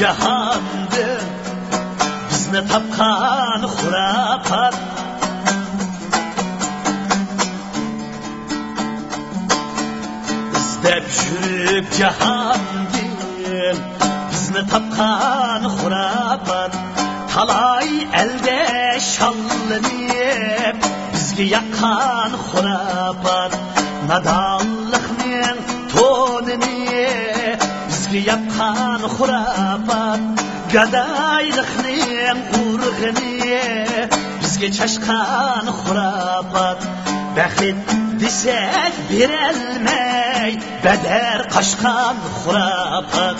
jahandı bizni tapkan hurapat. İzdep jürüp jahandı bizni tapkan hurapat. Talay elde şallanıp bizge yakkan hurapat. Nadallıkның tonini bizge yakkan hurapat. Gadaylıkның urgini bizge çaşkan hurapat. Bəxit desek berelmey beder kaşkan hurapat.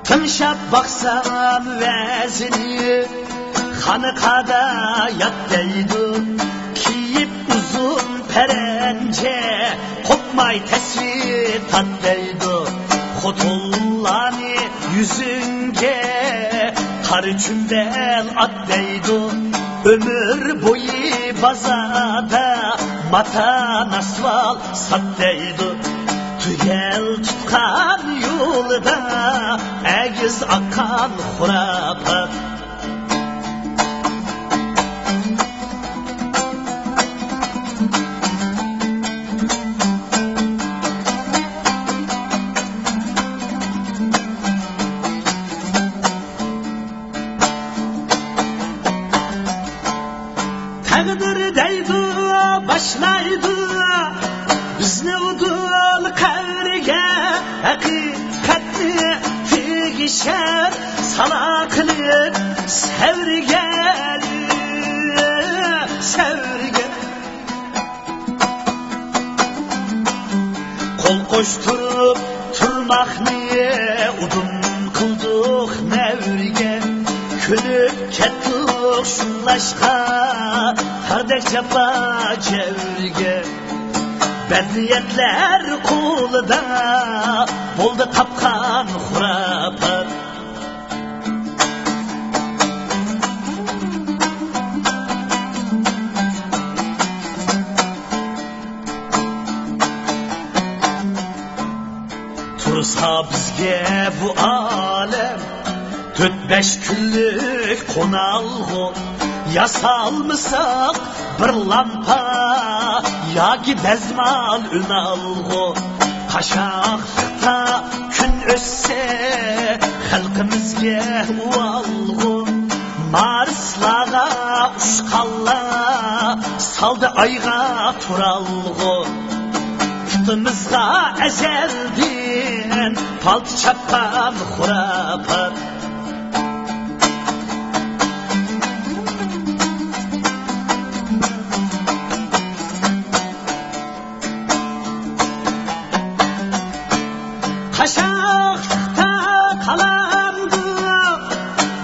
Tınşap baksam vezini Hanıkada yat deydu. Kiyip uzun perence Kopmay tesvir tat deydu. Xotullani yüzünge Karı cümbel at deydu. Ömür boyu bazada Matan asfal sat deydu. Tügel tutkan yolda Egiz akan hurapat. Takdir deydu başlaydı bizni udul kavrige. Hakikatni tigişer salakını sevrige. Sevrige kol koşturup turmakni udum kıldık nevrige. Külüp kettik şunlaşka Tardek çapa çevirge. Bedniyetler kulda Boldu tapkan hurapat. Tursa bizge bu alem 4-5 günlük konalgı. Yasalmısak bir lampa Yagi bezmal ünalgı. Kaşaklıkta gün össe Halkımızge ualgı. Marslağa uşkalla Saldı ayga turalgı. Kıtımızga ezeldin Paltı çapkan hurapat. Kaşaklıkta kalandı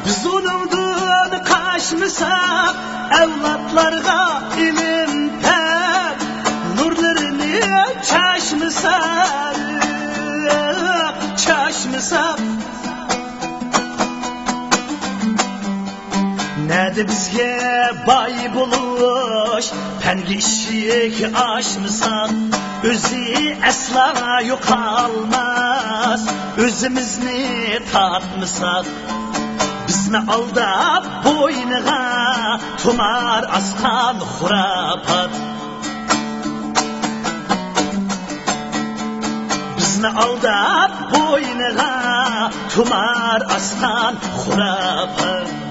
biz onundan kaçmışsak. Evlatlarga ilimden nurlarını çaşmışsak. Çaşmışsak Nerede bizge bay buluş Pengi işik aşmışsak. Özü esla yok almaz Özümüzni tatmışsak. Bizni aldap boynuğa Tumar askan hurapat. Bizni aldap boynuğa Tumar askan hurapat.